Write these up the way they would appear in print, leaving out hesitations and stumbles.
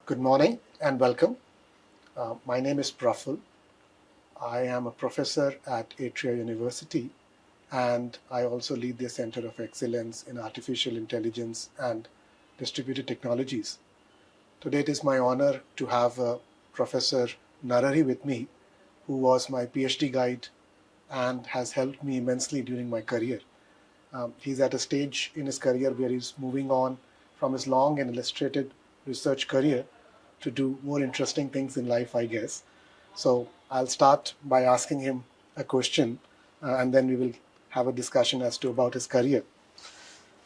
Good morning and welcome. My name is Praphul. I am a professor at Atria University and I also lead the Center of Excellence in Artificial Intelligence and Distributed Technologies. Today it is my honor to have Professor Narahari with me, who was my PhD guide and has helped me immensely during my career. He's at a stage in his career where he's moving on from his long and illustrated research career to do more interesting things in life, I guess. So I'll start by asking him a question and then we will have a discussion as to about his career.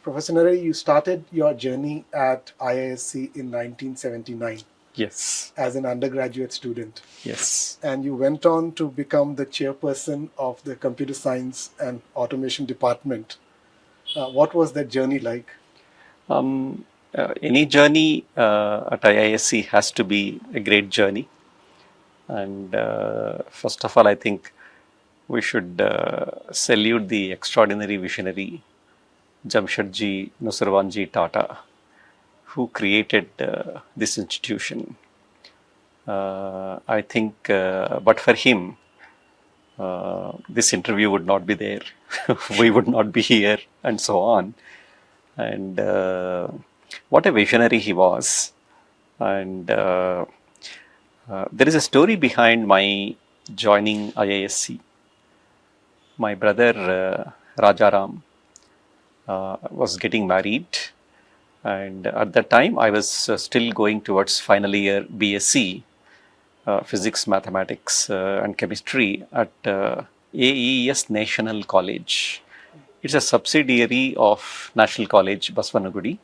Professor Narahari, you started your journey at IISc in 1979. Yes. As an undergraduate student. Yes. And you went on to become the chairperson of the Computer Science and Automation Department. What was that journey like? Any journey at IISc has to be a great journey. And first of all, I think we should salute the extraordinary visionary Jamshedji Nusarwanji Tata, who created this institution. I think, but for him, this interview would not be there. We would not be here, and so on. And what a visionary he was. And there is a story behind my joining IISc. My brother Rajaram was getting married, and at that time I was still going towards final year BSc, Physics, Mathematics and Chemistry at AES National College. It's a subsidiary of National College, Baswanagudi,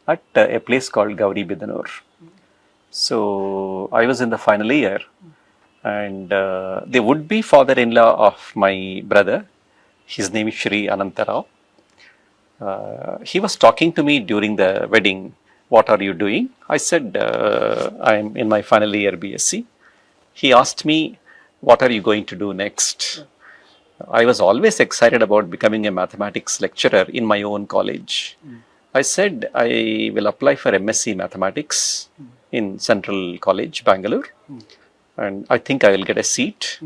at a place called Gauri Bidanur. So I was in the final year, and the would-be father-in-law of my brother, his name is Shri Anantarao. He was talking to me during the wedding. What are you doing? I said, I'm in my final year BSc. He asked me, what are you going to do next? I was always excited about becoming a mathematics lecturer in my own college. I said, I will apply for MSc Mathematics in Central College, Bengaluru. And I think I will get a seat.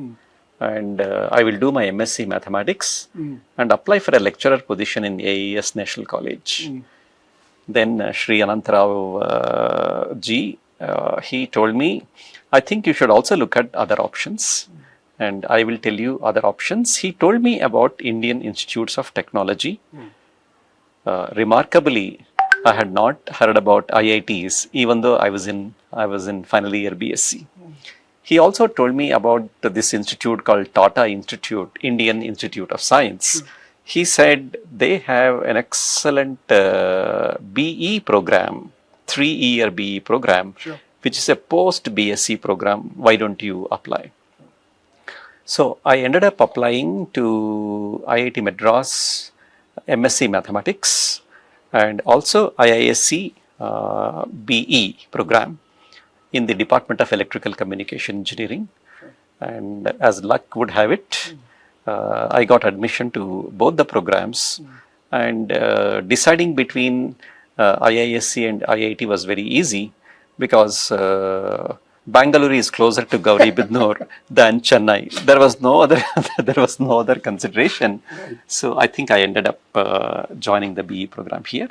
And I will do my MSc Mathematics and apply for a lecturer position in AES National College. Then Shri Anantarao ji, he told me, I think you should also look at other options. And I will tell you other options. He told me about Indian Institutes of Technology. Remarkably, I had not heard about IITs, even though I was in final year BSc. He also told me about this institute called Tata Institute, Indian Institute of Science. He said they have an excellent BE program, 3-year BE program, which is a post-BSc program. Why don't you apply? So I ended up applying to IIT Madras MSc Mathematics and also IISc BE program in the Department of Electrical Communication Engineering. And as luck would have it, I got admission to both the programs. And deciding between IISc and IIT was very easy because Bengaluru is closer to Gauri Bidnur than Chennai. There was no other consideration. So I think I ended up joining the BE program here.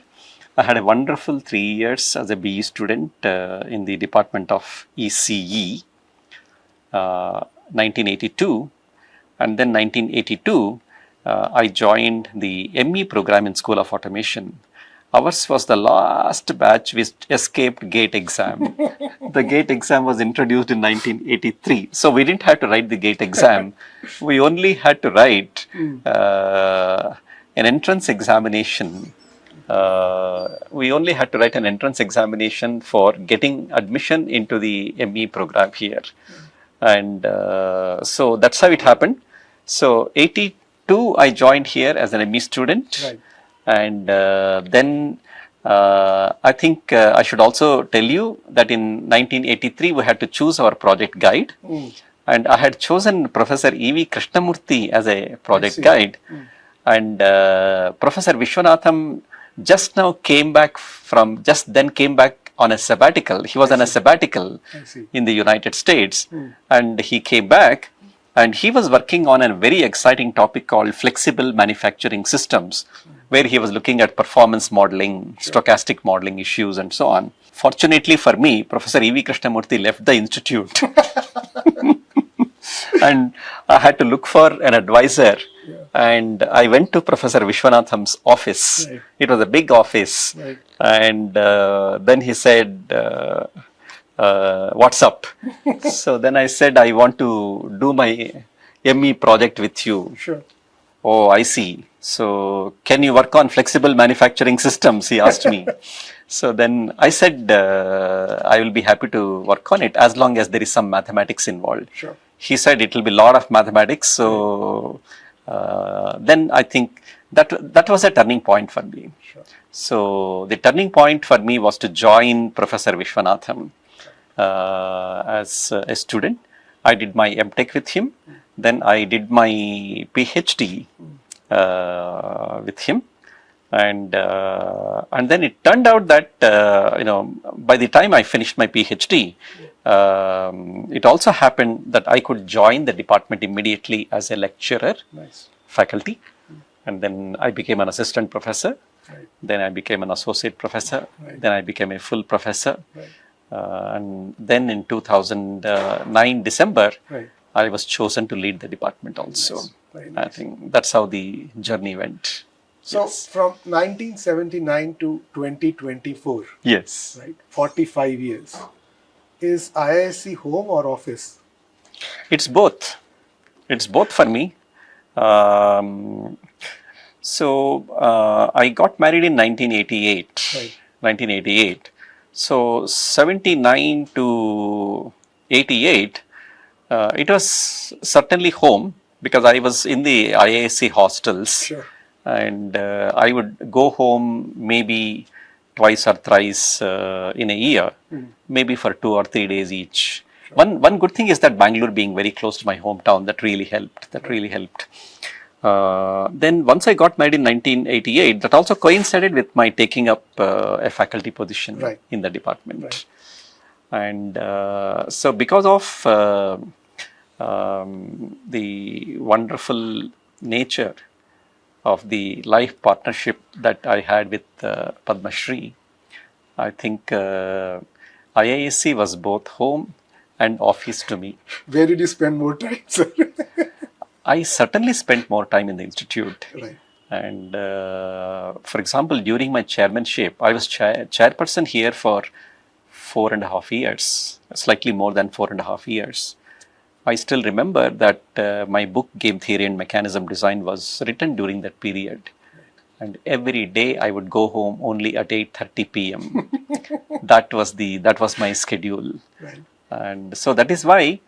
I had a wonderful 3 years as a BE student in the Department of ECE, 1982. And then 1982, I joined the ME program in School of Automation. Ours was the last batch which escaped GATE exam. The GATE exam was introduced in 1983. So we didn't have to write the GATE exam. We only had to write an entrance examination. We only had to write an entrance examination for getting admission into the ME program here. And so that's how it happened. So 82, I joined here as an ME student. Right. And then I think I should also tell you that in 1983 we had to choose our project guide. And I had chosen Professor E.V. Krishnamurthy as a project guide. And Professor Vishwanatham just then came back on a sabbatical. He was on a sabbatical in the United States, and he came back, and he was working on a very exciting topic called flexible manufacturing systems, where he was looking at performance modeling, stochastic modeling issues, and so on. Fortunately for me, Professor E.V. Krishnamurthy left the institute. And I had to look for an advisor. And I went to Professor Vishwanatham's office. It was a big office. And then he said, what's up? So then I said, I want to do my ME project with you. Oh, I see. So can you work on flexible manufacturing systems? He asked me. So then I said, I will be happy to work on it as long as there is some mathematics involved. He said it will be a lot of mathematics. So then I think that was a turning point for me. So the turning point for me was to join Professor Vishwanatham as a student. I did my MTech with him. Then I did my PhD with him. And then it turned out that by the time I finished my PhD, it also happened that I could join the department immediately as a lecturer, faculty, and then I became an assistant professor. Then I became an associate professor. Then I became a full professor. And then in 2009 December, I was chosen to lead the department also. I think that's how the journey went. So from 1979 to 2024, yes, right, 45 years. Is IISc home or office? It's both. It's both for me. So I got married in 1988. 1988. So 79 to 88, it was certainly home because I was in the IISc hostels. And I would go home maybe twice or thrice in a year, maybe for 2 or 3 days each. One good thing is that Bengaluru being very close to my hometown, that really helped. Then once I got married in 1988, that also coincided with my taking up a faculty position in the department. And so because of the wonderful nature of the life partnership that I had with Padma Shri, I think IISc was both home and office to me. Where did you spend more time, sir? I certainly spent more time in the institute. And for example, during my chairmanship, I was chairperson here for 4.5 years, slightly more than 4.5 years. I still remember that my book, Game Theory and Mechanism Design, was written during that period. And every day I would go home only at 8:30 p.m. that was my schedule. And so that is why,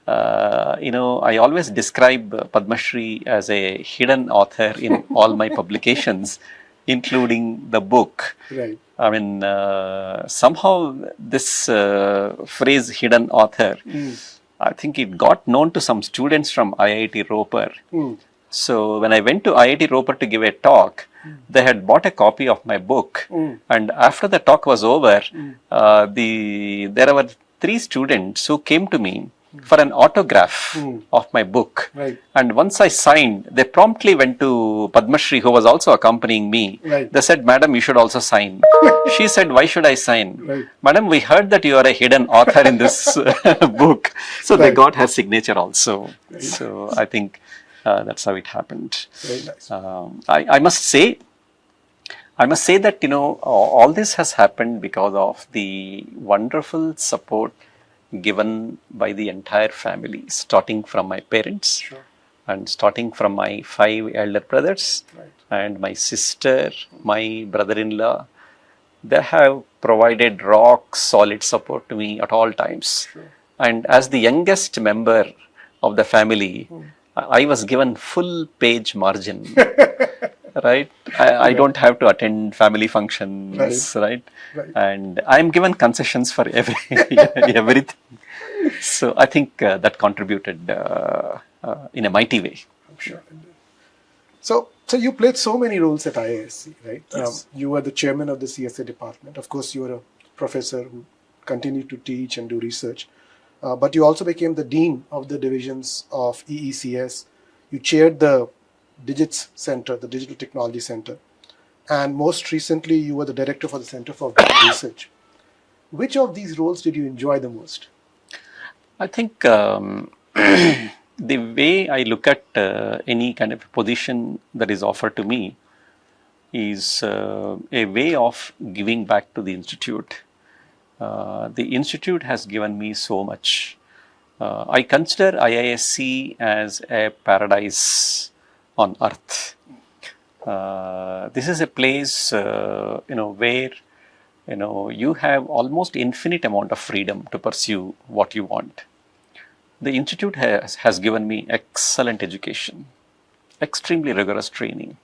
I always describe Padma Shri as a hidden author in all my publications, including the book. I mean, somehow this phrase hidden author, I think it got known to some students from IIT Ropar. So when I went to IIT Ropar to give a talk, they had bought a copy of my book. And after the talk was over, there were 3 students who came to me for an autograph of my book. And once I signed, they promptly went to Padma Shri, who was also accompanying me. They said, "Madam, you should also sign." She said, "Why should I sign?" "Madam, we heard that you are a hidden author in this book." So they got her signature also. So I think that's how it happened. I must say that, all this has happened because of the wonderful support given by the entire family, starting from my parents and starting from my 5 elder brothers and my sister, my brother-in-law. They have provided rock solid support to me at all times. And as the youngest member of the family, I was given full page margin. Right? I don't have to attend family functions, right? And I'm given concessions for everything. So I think that contributed in a mighty way. I'm sure. So you played so many roles at IISc, right? Yes. You were the chairman of the CSA department. Of course, you were a professor who continued to teach and do research. But you also became the dean of the divisions of EECS. You chaired the Digits Center, the Digital Technology Center. And most recently, you were the director for the Center for Applied Research. Which of these roles did you enjoy the most? I think the way I look at any kind of position that is offered to me is a way of giving back to the institute. The institute has given me so much. I consider IISc as a paradise on earth. This is a place, where you have almost infinite amount of freedom to pursue what you want. The institute has given me excellent education, extremely rigorous training.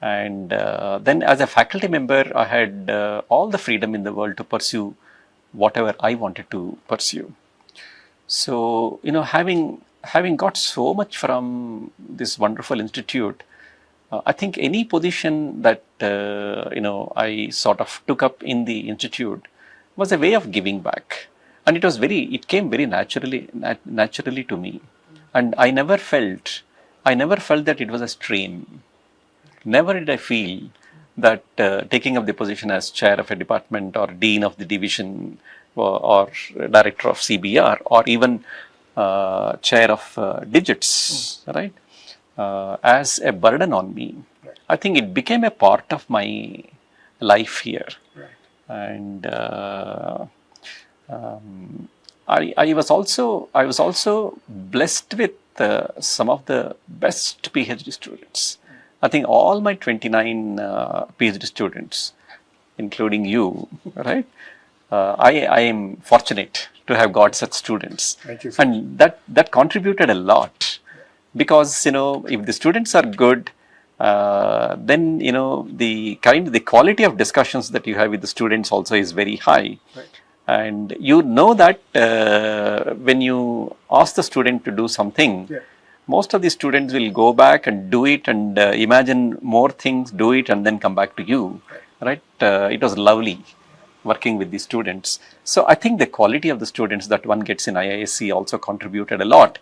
And then as a faculty member, I had all the freedom in the world to pursue whatever I wanted to pursue. So, having got so much from this wonderful institute, I think any position that, I sort of took up in the institute was a way of giving back. And it came very naturally to me. And I never felt that it was a strain. Never did I feel that taking up the position as chair of a department or dean of the division or director of CBR or even chair of digits, right, as a burden on me. Right. I think it became a part of my life here. Right. And I was also blessed with some of the best PhD students. I think all my 29 PhD students, including you, right? I am fortunate to have got such students. Thank you, sir. And that contributed a lot, because if the students are good, then the quality of discussions that you have with the students also is very high. Right. And that when you ask the student to do something, Yeah. most of the students will go back and do it and imagine more things, do it, and then come back to you. Right? It was lovely working with the students. So I think the quality of the students that one gets in IISc also contributed a lot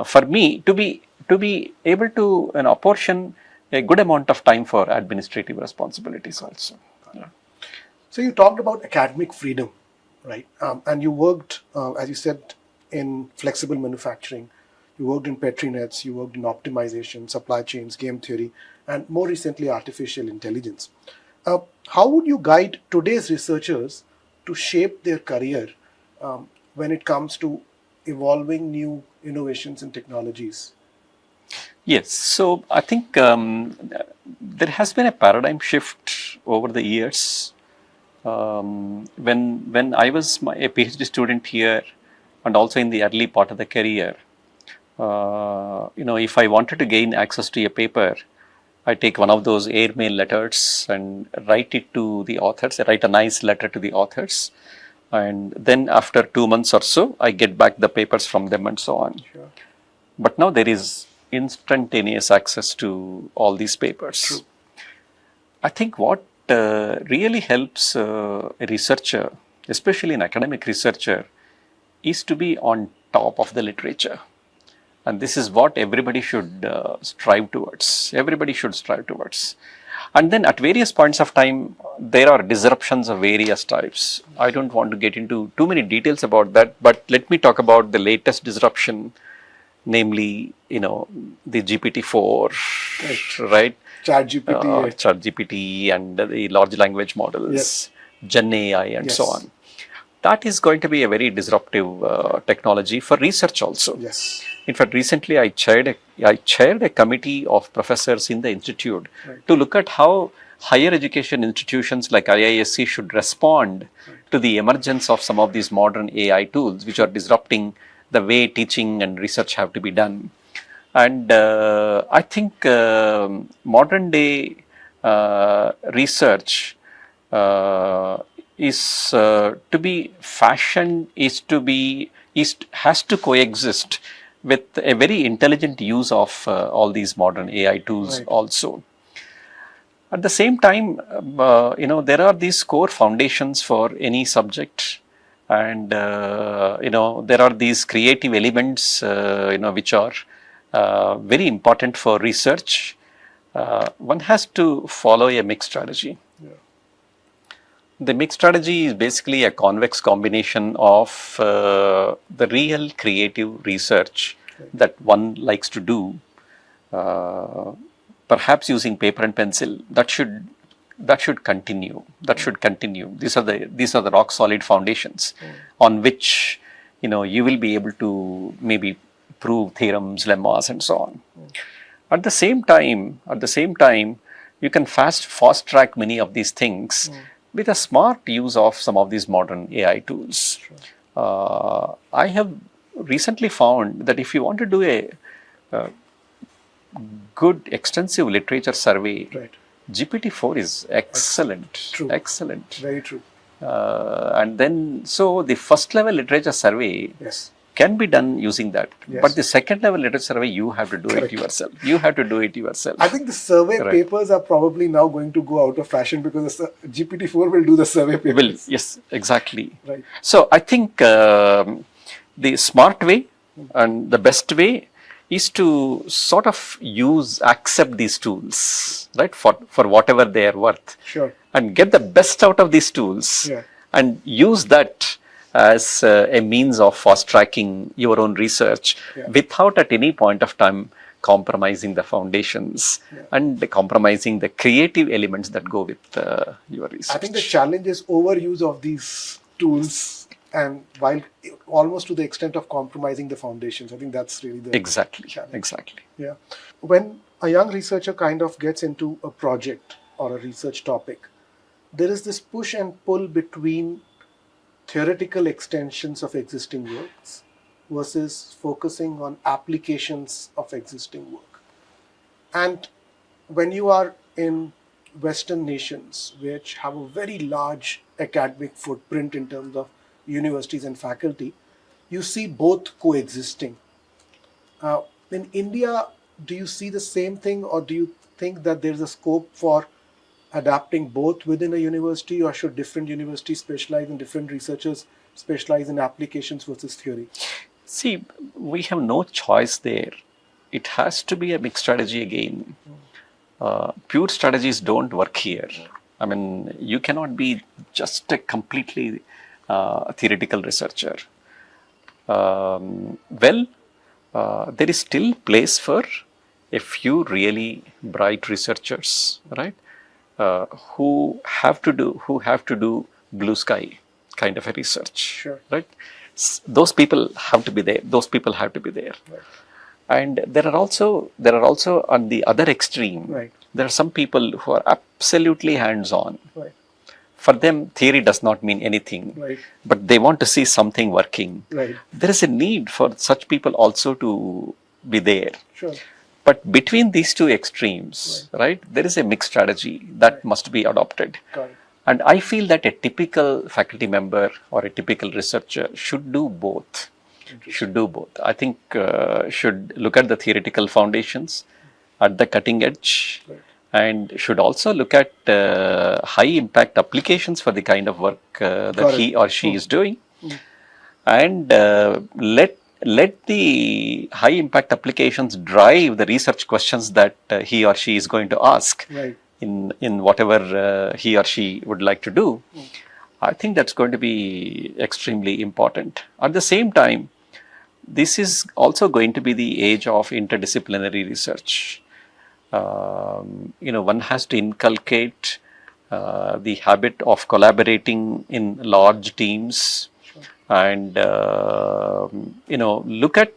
for me to be able to apportion a good amount of time for administrative responsibilities also. Yeah. So you talked about academic freedom, right? And you worked, as you said, in flexible manufacturing. You worked in Petri nets, you worked in optimization, supply chains, game theory, and more recently, artificial intelligence. How would you guide today's researchers to shape their career when it comes to evolving new innovations and technologies? Yes, so I think there has been a paradigm shift over the years. When I was a PhD student here, and also in the early part of the career, if I wanted to gain access to a paper, I take one of those airmail letters and write it to the authors. I write a nice letter to the authors, and then after 2 months or so, I get back the papers from them and so on. Sure. But now there is instantaneous access to all these papers. True. I think what really helps a researcher, especially an academic researcher, is to be on top of the literature. And this is what everybody should strive towards. Everybody should strive towards. And then at various points of time, there are disruptions of various types. I don't want to get into too many details about that, but let me talk about the latest disruption, namely, the GPT-4, right? ChatGPT and the large language models, Yes. Gen AI and Yes. so on. That is going to be a very disruptive technology for research also. Yes. In fact, recently I chaired a committee of professors in the institute to look at how higher education institutions like IISc should respond to the emergence of some of these modern AI tools, which are disrupting the way teaching and research have to be done. And I think modern day research is to be fashioned, has to coexist with a very intelligent use of all these modern AI tools also. At the same time, there are these core foundations for any subject, and there are these creative elements, which are very important for research. One has to follow a mixed strategy. Yeah. The mixed strategy is basically a convex combination of the real creative research that one likes to do, perhaps using paper and pencil. That should continue. These are the rock solid foundations on which you will be able to maybe prove theorems, lemmas, and so on. At the same time, you can fast track many of these things with a smart use of some of these modern AI tools. I have recently found that if you want to do a good extensive literature survey, GPT-4 is excellent. True. Excellent. Very true. And then, so the first level literature survey can be done using that. But the second level literature survey, you have to do it yourself. I think the survey papers are probably now going to go out of fashion because the GPT-4 will do the survey papers. Yes, exactly. Right. So I think the smart way and the best way is to sort of accept these tools, right, for whatever they are worth. Sure. And get the best out of these tools and use that as a means of fast tracking your own research without at any point of time compromising the foundations and compromising the creative elements that go with your research. I think the challenge is overuse of these tools, and while almost to the extent of compromising the foundations. I think that's really the challenge. Exactly. Yeah. When a young researcher kind of gets into a project or a research topic, there is this push and pull between theoretical extensions of existing works versus focusing on applications of existing work. And when you are in Western nations, which have a very large academic footprint in terms of universities and faculty, you see both coexisting. In India, do you see the same thing, or do you think that there's a scope for adapting both within a university, or should different universities specialize in different researchers specialize in applications versus theory? See, we have no choice there. It has to be a mixed strategy again. Pure strategies don't work here. I mean, you cannot be just a completely theoretical researcher. There is still place for a few really bright researchers, right? Who have to do blue sky kind of a research, right? Those people have to be there. Right. And there are also on the other extreme, there are some people who are absolutely hands-on. Right. For them, theory does not mean anything, but they want to see something working. Right. There is a need for such people also to be there. Sure. But between these two extremes, there is a mixed strategy that must be adopted. Got it. And I feel that a typical faculty member or a typical researcher should do both. I think should look at the theoretical foundations at the cutting edge, and should also look at high impact applications for the kind of work that he or she is doing, and let the high impact applications drive the research questions that he or she is going to ask in whatever he or she would like to do. I think that's going to be extremely important. At the same time, this is also going to be the age of interdisciplinary research. One has to inculcate the habit of collaborating in large teams, and look at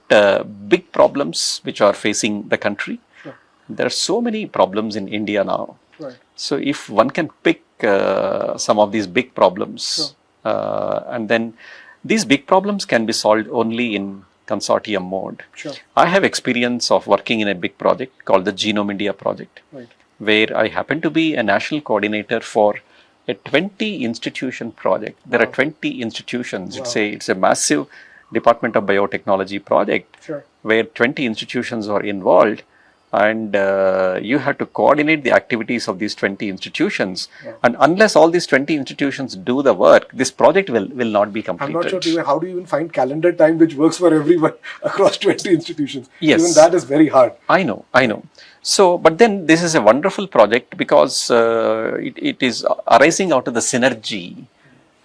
big problems which are facing the country. There are so many problems in India now. So if one can pick some of these big problems, and then these big problems can be solved only in consortium mode. I have experience of working in a big project called the Genome India project, where I happen to be a national coordinator for a 20 institution project. There are 20 institutions. It's a massive Department of Biotechnology project where 20 institutions are involved. and you have to coordinate the activities of these 20 institutions. And unless all these 20 institutions do the work, this project will not be completed. I'm not sure how do you even find calendar time which works for everyone across 20 institutions? Yes. Even that is very hard. I know. So, but then this is a wonderful project because it is arising out of the synergy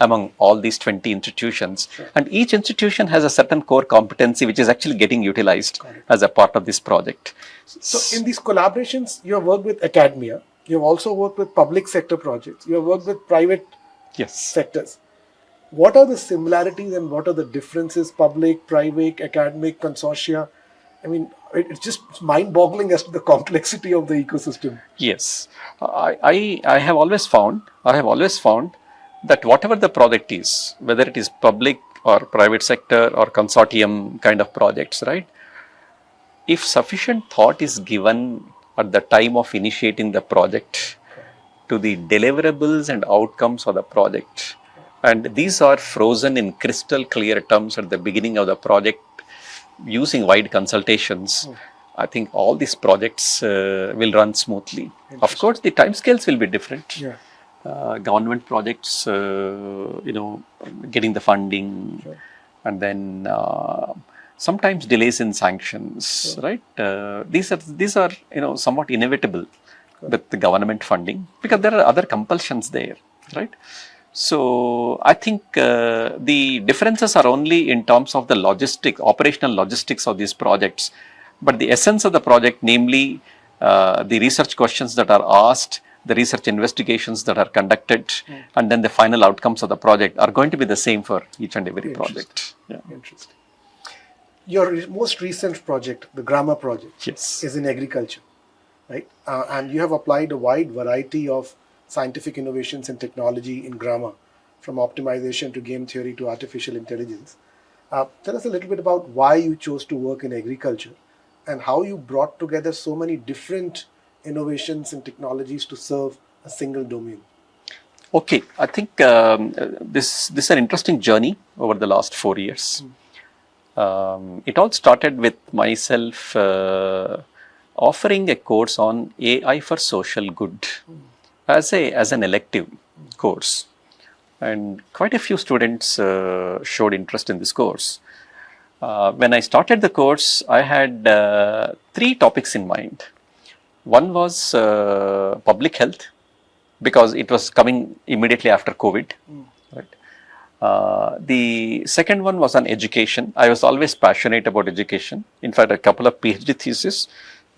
among all these 20 institutions. Sure. And each institution has a certain core competency which is actually getting utilized as a part of this project. So in these collaborations, you have worked with academia, you have also worked with public sector projects, you have worked with private sectors. What are the similarities and what are the differences, public, private, academic, consortia? I mean, it's just mind-boggling as to the complexity of the ecosystem. Yes, I have always found that whatever the project is, whether it is public or private sector or consortium kind of projects, right? If sufficient thought is given at the time of initiating the project to the deliverables and outcomes of the project, and these are frozen in crystal clear terms at the beginning of the project using wide consultations, I think all these projects will run smoothly. Of course, the timescales will be different. Yeah. Government projects, getting the funding, and then sometimes delays in sanctions, right? These are somewhat inevitable with the government funding because there are other compulsions there, right? So I think the differences are only in terms of the operational logistics of these projects, but the essence of the project, namely the research questions that are asked, the research investigations that are conducted, and then the final outcomes of the project are going to be the same for each and every project. Yeah. Interesting. Your most recent project, the Grammar project, is in agriculture, right? And you have applied a wide variety of scientific innovations and technology in grammar, from optimization to game theory to artificial intelligence. Tell us a little bit about why you chose to work in agriculture and how you brought together so many different innovations and technologies to serve a single domain. Okay, I think this is an interesting journey over the last 4 years. It all started with myself offering a course on AI for social good as an elective course, and quite a few students showed interest in this course. When I started the course, I had 3 topics in mind. One was public health, because it was coming immediately after COVID. Right. The second one was on education. I was always passionate about education. In fact, a couple of PhD theses,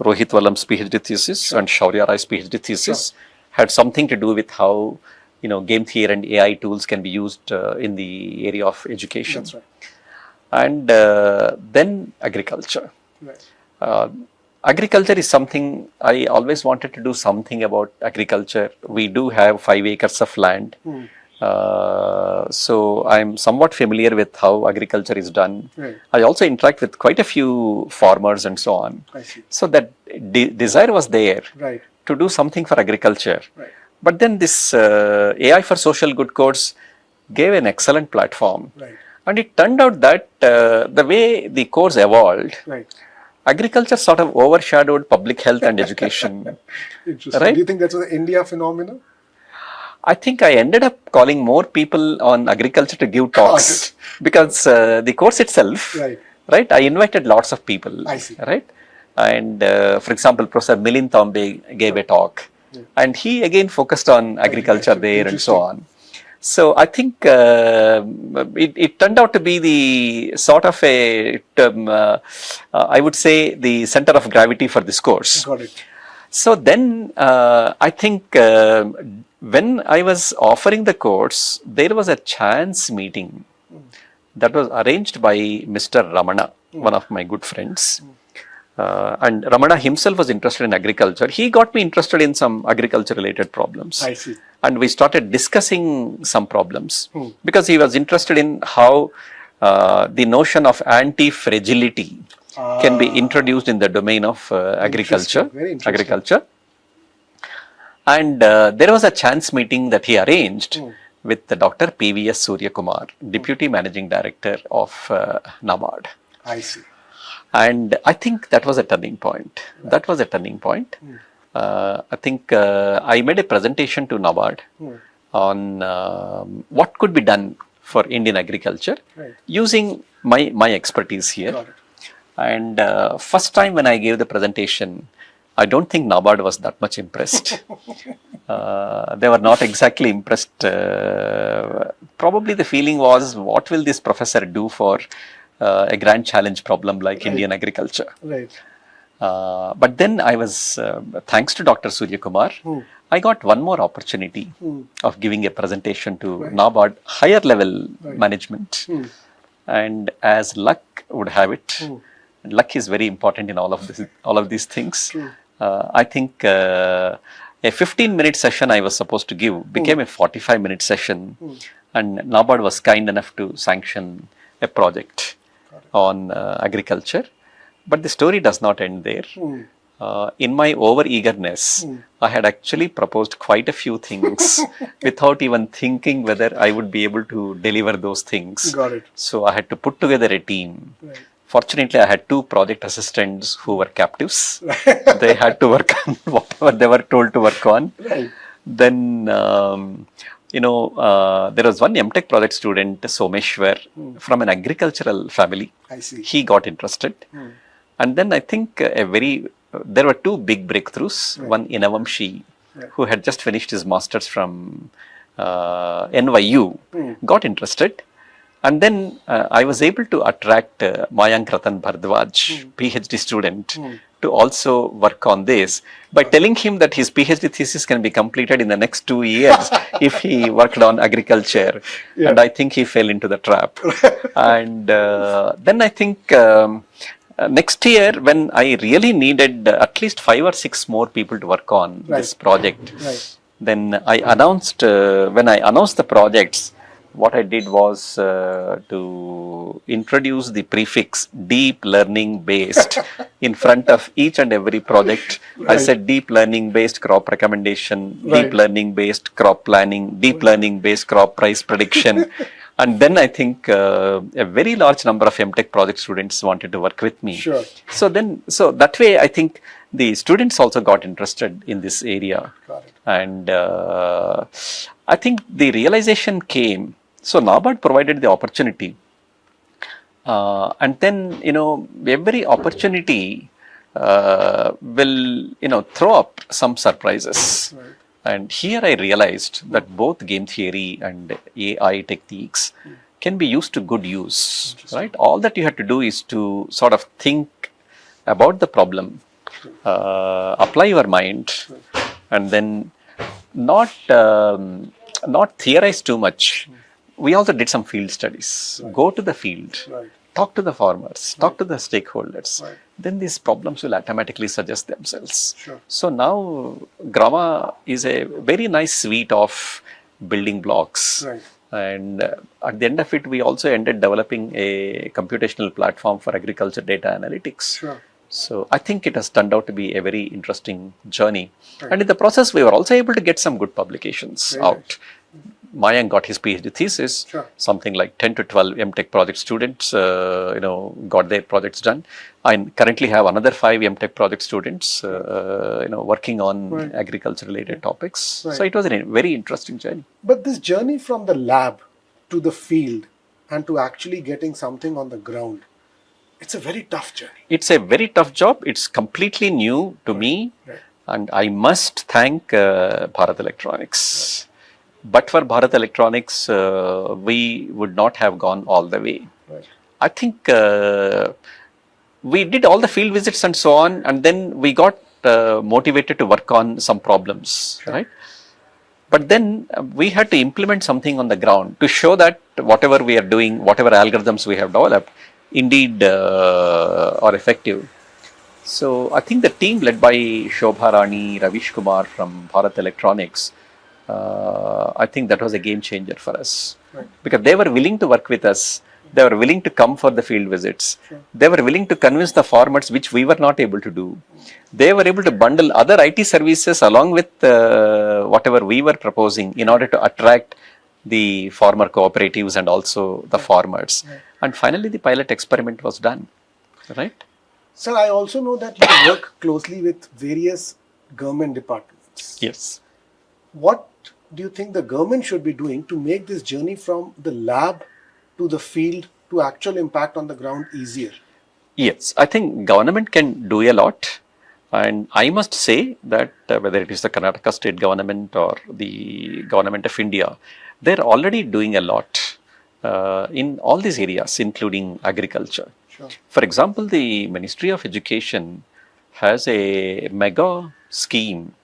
Rohit Wallam's PhD thesis and Shaurya Rai's PhD thesis, had something to do with how game theory and AI tools can be used in the area of education. That's right. And then agriculture. Right. Agriculture is something I always wanted to do something about agriculture. We do have 5 acres of land. So I'm somewhat familiar with how agriculture is done. Right. I also interact with quite a few farmers and so on. I see. So that desire was there to do something for agriculture. Right. But then this AI for social good course gave an excellent platform. Right. And it turned out that the way the course evolved, agriculture sort of overshadowed public health and education. Interesting. Right? Do you think that's an India phenomenon? I think I ended up calling more people on agriculture to give talks because the course itself, right? I invited lots of people. I see. Right? And for example, Professor Milind Tambe gave a talk, and he again focused on agriculture there and so on. So I think it turned out to be the sort of I would say the center of gravity for this course. Got it. So then I think when I was offering the course, there was a chance meeting that was arranged by Mr. Ramana, one of my good friends. And Ramana himself was interested in agriculture. He got me interested in some agriculture related problems. I see. And we started discussing some problems because he was interested in how the notion of anti-fragility can be introduced in the domain of agriculture. Very interesting. Agriculture. And there was a chance meeting that he arranged with the Dr. PVS Surya Kumar, Deputy Managing Director of NABARD. I see. And I think that was a turning point. That was a turning point. I think I made a presentation to NABARD on what could be done for Indian agriculture using my expertise here. And first time when I gave the presentation, I don't think NABARD was that much impressed. They were not exactly impressed. Probably the feeling was, what will this professor do for a grand challenge problem like Indian agriculture? But then I was, thanks to Dr. Surya Kumar, I got one more opportunity of giving a presentation to NABARD higher level management. And as luck would have it, luck is very important in all of these things. I think a 15-minute session I was supposed to give became a 45-minute session, and NABARD was kind enough to sanction a project on agriculture. But the story does not end there. In my over-eagerness, I had actually proposed quite a few things without even thinking whether I would be able to deliver those things. So I had to put together a team. Fortunately, I had 2 project assistants who were captives. They had to work on whatever they were told to work on. Then, there was one MTech project student, Someshwar, from an agricultural family. He got interested. And then I think there were 2 big breakthroughs. One, Inavamshi, who had just finished his master's from NYU, got interested. And then I was able to attract Mayank Ratan Bhardwaj, PhD student, to also work on this by telling him that his PhD thesis can be completed in the next 2 years if he worked on agriculture. And I think he fell into the trap. And then I think next year, when I really needed at least 5 or 6 more people to work on this project, then I announced, when I announced the projects, what I did was to introduce the prefix deep learning based in front of each and every project. I said deep learning based crop recommendation, deep learning based crop planning, deep learning based crop price prediction. And then I think a very large number of MTech project students wanted to work with me. So that way I think the students also got interested in this area. And I think the realization came. So NABARD provided the opportunity, and then every opportunity will throw up some surprises. And here I realized that both game theory and AI techniques can be used to good use. Right? All that you have to do is to sort of think about the problem, apply your mind, and then not theorize too much. We also did some field studies. Go to the field, talk to the farmers, talk to the stakeholders. Then these problems will automatically suggest themselves. So now Grama is a very nice suite of building blocks. And at the end of it, we also ended developing a computational platform for agriculture data analytics. So I think it has turned out to be a very interesting journey. And in the process, we were also able to get some good publications out. Mayank got his PhD thesis. Something like 10 to 12 MTech project students, got their projects done. I currently have another 5 MTech project students, working on agriculture-related topics. So it was a very interesting journey. But this journey from the lab to the field and to actually getting something on the ground, it's a very tough journey. It's a very tough job. It's completely new to me, and I must thank Bharat Electronics. But for Bharat Electronics, we would not have gone all the way. I think we did all the field visits and so on, and then we got motivated to work on some problems, right? But then we had to implement something on the ground to show that whatever we are doing, whatever algorithms we have developed, indeed are effective. So I think the team led by Shobha Rani, Ravish Kumar from Bharat Electronics, I think that was a game changer for us. Because they were willing to work with us. They were willing to come for the field visits. They were willing to convince the farmers, which we were not able to do. They were able to bundle other IT services along with whatever we were proposing in order to attract the farmer cooperatives and also the farmers. And finally, the pilot experiment was done. Right? Sir, I also know that you work closely with various government departments. Yes. What do you think the government should be doing to make this journey from the lab to the field to actual impact on the ground easier? Yes, I think government can do a lot. And I must say that whether it is the Karnataka state government or the government of India, they're already doing a lot in all these areas, including agriculture. Sure. For example, the Ministry of Education has a mega scheme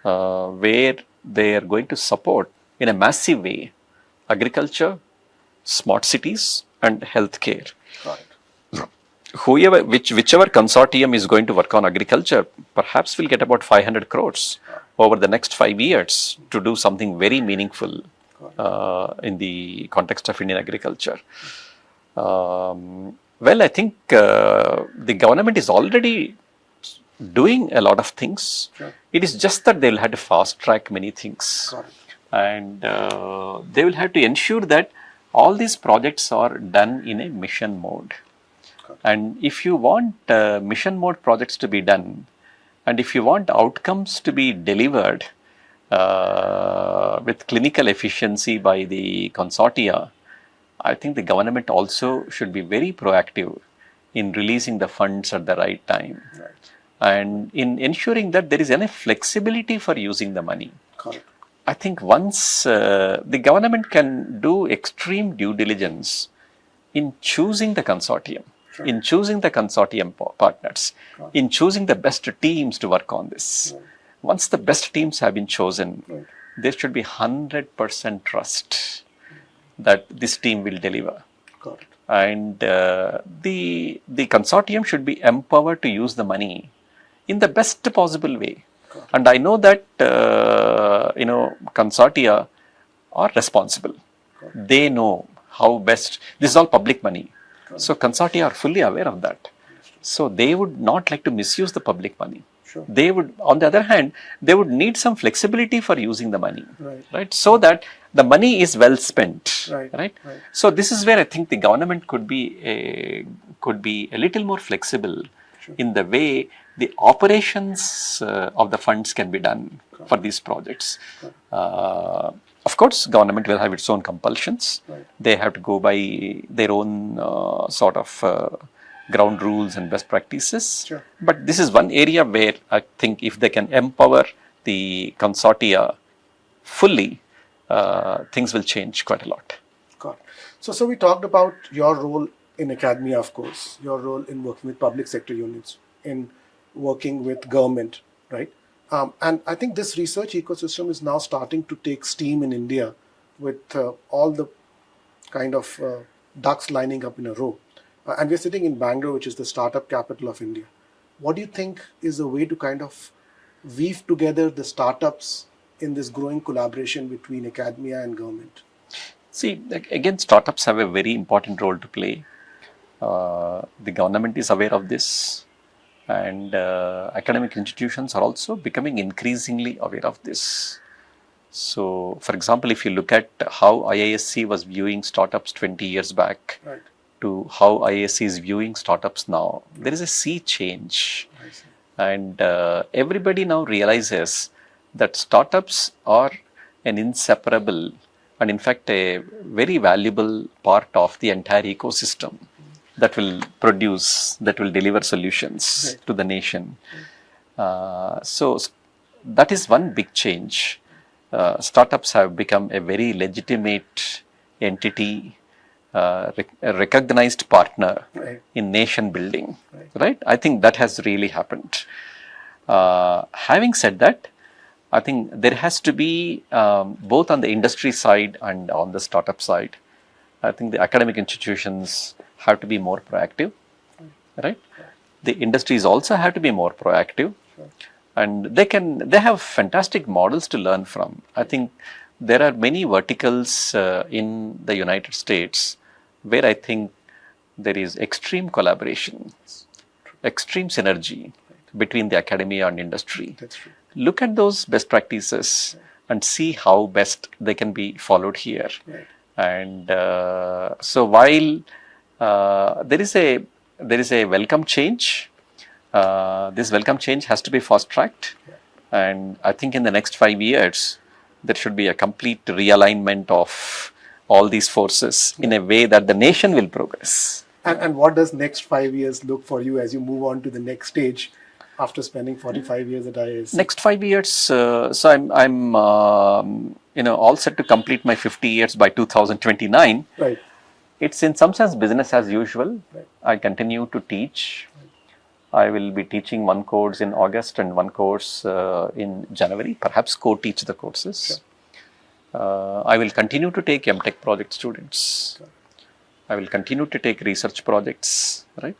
where they are going to support in a massive way agriculture, smart cities, and healthcare. Got it. Whichever consortium is going to work on agriculture, perhaps will get about 500 crores over the next 5 years to do something very meaningful in the context of Indian agriculture. Well, I think the government is already doing a lot of things. Sure. It is just that they will have to fast track many things. Got it. And they will have to ensure that all these projects are done in a mission mode. And if you want mission mode projects to be done, and if you want outcomes to be delivered with clinical efficiency by the consortia, I think the government also should be very proactive in releasing the funds at the right time. Right. And in ensuring that there is enough flexibility for using the money. Got it. I think once the government can do extreme due diligence in choosing the consortium, Sure. in choosing the consortium partners, Right. in choosing the best teams to work on this. Right. Once the best teams have been chosen, Right. there should be 100% trust that this team will deliver. Got it. And the consortium should be empowered to use the money in the best possible way. And I know that consortia are responsible. They know how best. This is all public money, so consortia are fully aware of that. So they would not like to misuse the public money. Sure. They would, on the other hand, they would need some flexibility for using the money, Right. so that the money is well spent, Right. right? Right. So this is where I think the government could be a little more flexible in the way the operations of the funds can be done for these projects. Of course, government will have its own compulsions. Right. They have to go by their own sort of ground rules and best practices. Sure. But this is one area where I think if they can empower the consortia fully, things will change quite a lot. Got it. So we talked about your role in academia, of course, your role in working with public sector units, in working with government, right? And I think this research ecosystem is now starting to take steam in India with all the kind of ducks lining up in a row. And we're sitting in Bengaluru, which is the startup capital of India. What do you think is a way to kind of weave together the startups in this growing collaboration between academia and government? See, again, startups have a very important role to play. The government is aware of this, and academic institutions are also becoming increasingly aware of this. So, for example, if you look at how IISc was viewing startups 20 years back, Right. to how IISc is viewing startups now, there is a sea change. I see. And everybody now realizes that startups are an inseparable and in fact a very valuable part of the entire ecosystem that will deliver solutions Right. to the nation. So that is one big change. Startups have become a very legitimate entity, a recognized partner Right. in nation building, Right. right? I think that has really happened. Having said that, I think there has to be both on the industry side and on the startup side. I think the academic institutions have to be more proactive, right? The industries also have to be more proactive, and they have fantastic models to learn from. I think there are many verticals in the United States where I think there is extreme collaboration, extreme synergy between the academia and industry. That's true. Look at those best practices and see how best they can be followed here. Right. And so while there is a welcome change, this welcome change has to be fast tracked. And I think in the next 5 years, there should be a complete realignment of all these forces in a way that the nation will progress. And what does next 5 years look for you as you move on to the next stage after spending 45 years at IISc? Next 5 years, so I'm all set to complete my 50 years by 2029. Right. It's in some sense business as usual. Right. I continue to teach. I will be teaching one course in August and one course in January, perhaps co-teach the courses. Sure. I will continue to take MTech project students. Sure. I will continue to take research projects, right?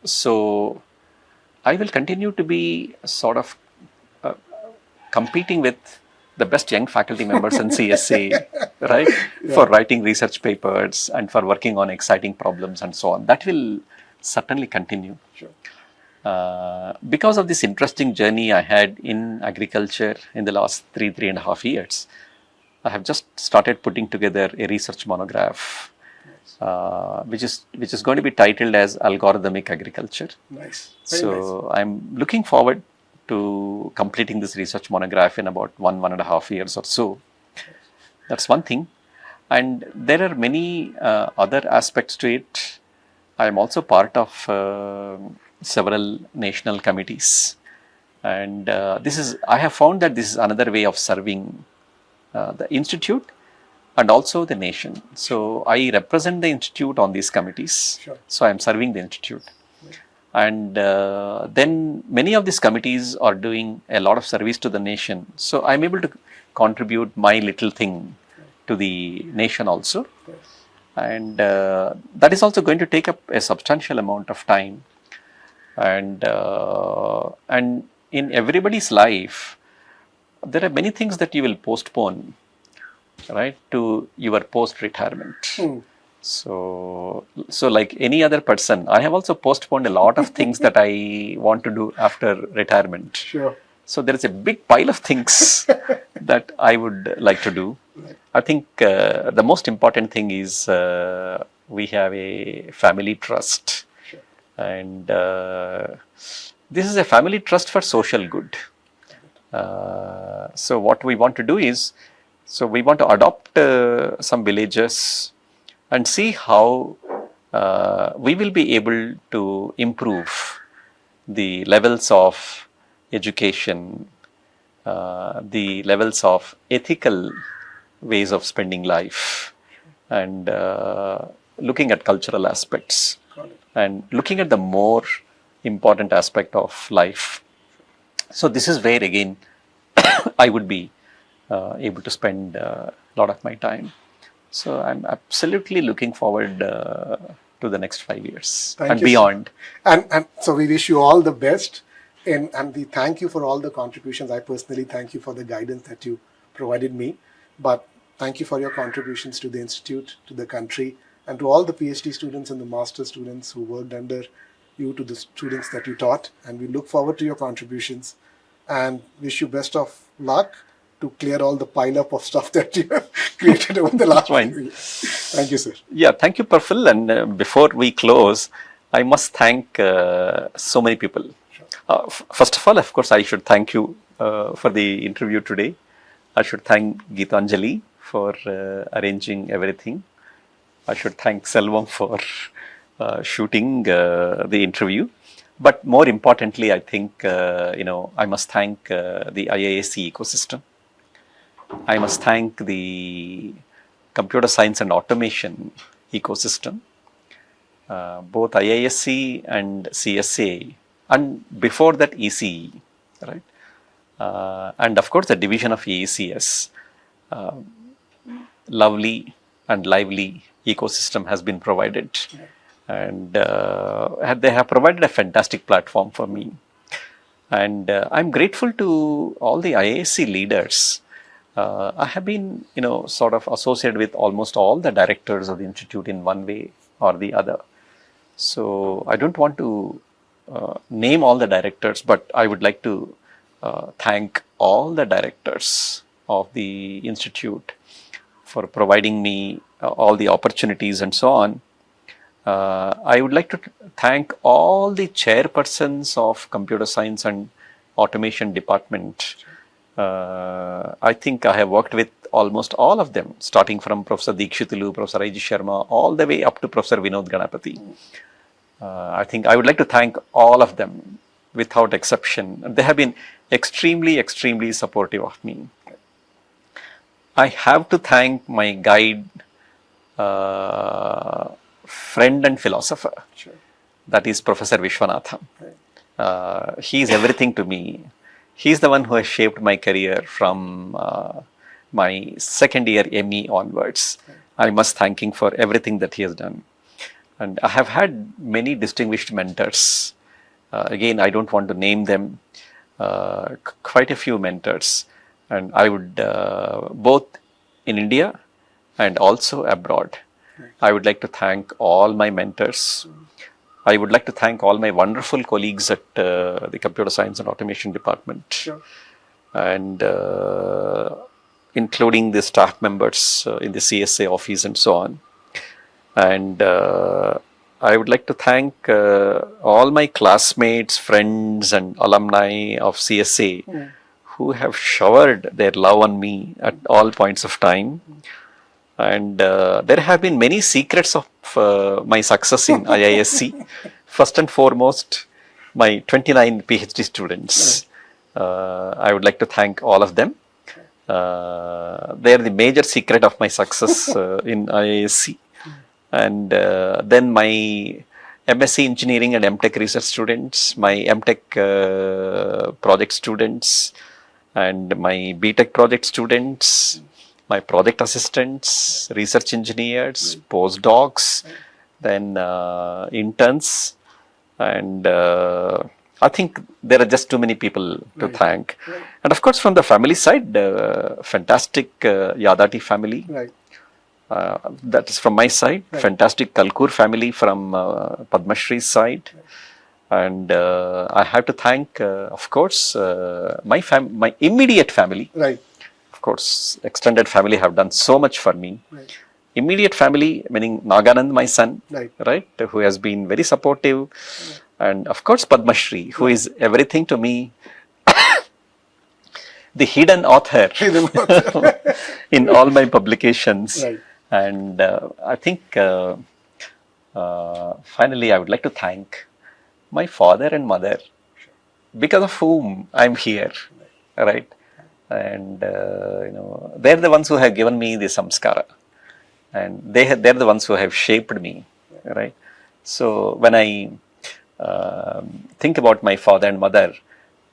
So I will continue to be sort of competing with the best young faculty members in CSA, right? Yeah. For writing research papers and for working on exciting problems and so on. That will certainly continue. Sure. Because of this interesting journey I had in agriculture in the last 3.5 years, I have just started putting together a research monograph, nice. which is going to be titled as Algorithmic Agriculture. Nice. So nice. I'm looking forward to completing this research monograph in about 1.5 years or so. That's one thing. And there are many other aspects to it. I am also part of several national committees. And I have found that this is another way of serving the institute and also the nation. So I represent the institute on these committees. Sure. So I am serving the institute. And then many of these committees are doing a lot of service to the nation. So I'm able to contribute my little thing to the nation also. Yes. And that is also going to take up a substantial amount of time. And in everybody's life, there are many things that you will postpone, right, to your post-retirement. So like any other person, I have also postponed a lot of things that I want to do after retirement. Sure. So there is a big pile of things that I would like to do. Right. I think the most important thing is we have a family trust. Sure. And this is a family trust for social good. So what we want to do is, so we want to adopt some villages and see how we will be able to improve the levels of education, the levels of ethical ways of spending life, and looking at cultural aspects, and looking at the more important aspect of life. So this is where again I would be able to spend a lot of my time. So I'm absolutely looking forward to the next 5 years and beyond. And so we wish you all the best. And we thank you for all the contributions. I personally thank you for the guidance that you provided me. But thank you for your contributions to the institute, to the country, and to all the PhD students and the master students who worked under you, to the students that you taught. And we look forward to your contributions and wish you best of luck to clear all the pile up of stuff that you have created over the last 5 years. Thank you, sir. Yeah, thank you, Praphul. And before we close, I must thank so many people. Sure. First of all, of course, I should thank you for the interview today. I should thank Geetanjali for arranging everything. I should thank Selvam for shooting the interview. But more importantly, I think, I must thank the IISc ecosystem. I must thank the computer science and automation ecosystem, both IISc and CSA, and before that ECE, right? And of course the division of ECS. Lovely and lively ecosystem has been provided, and they have provided a fantastic platform for me. And I'm grateful to all the IISc leaders. I have been, sort of associated with almost all the directors of the institute in one way or the other. So I don't want to name all the directors, but I would like to thank all the directors of the institute for providing me all the opportunities and so on. I would like to thank all the chairpersons of Computer Science and Automation Department. I think I have worked with almost all of them, starting from Professor Dikshitulu, Professor I.G. Sharma, all the way up to Professor Vinod Ganapati. I think I would like to thank all of them without exception. They have been extremely, extremely supportive of me. I have to thank my guide, friend and philosopher, that is Professor Vishwanathan. He is everything to me. He is the one who has shaped my career from my second year ME onwards. I must thank him for everything that he has done. And I have had many distinguished mentors. Again, I don't want to name them. Quite a few mentors. And I would, both in India and also abroad, I would like to thank all my mentors. I would like to thank all my wonderful colleagues at the Computer Science and Automation Department, and including the staff members in the CSA office and so on. And I would like to thank all my classmates, friends and alumni of CSA who have showered their love on me at all points of time. And there have been many secrets of my success in IISc. First and foremost, my 29 PhD students. I would like to thank all of them. They are the major secret of my success in IISc. And then my MSc Engineering and MTech research students, my MTech project students, and my BTech project students, my project assistants, research engineers, postdocs, then interns, and I think there are just too many people to thank. And of course, from the family side, fantastic Yadati family. That is from my side. Fantastic Kalkur family from Padma Shree's side. And I have to thank, of course, my immediate family. Of course, extended family have done so much for me. Immediate family, meaning Naganand, my son, right, who has been very supportive. And of course, Padma Shri, who is everything to me. The hidden author in all my publications. And I think finally I would like to thank my father and mother, because of whom I'm here, right? And they're the ones who have given me the samskara, and they're the ones who have shaped me, right? So when I think about my father and mother,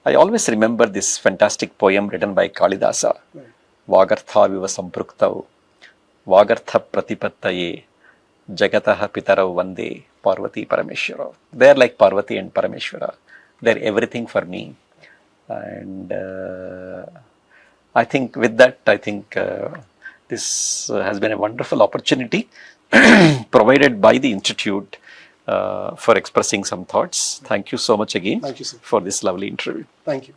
I always remember this fantastic poem written by Kalidasa, Vagartha viva sampruktav, Vagartha pratipattaye, Jagataha pitarav vande, Parvati Parameshwara. They're like Parvati and Parameshwara. They're everything for me. And I think with that, I think this has been a wonderful opportunity provided by the Institute for expressing some thoughts. Thank you so much again for this lovely interview. Thank you.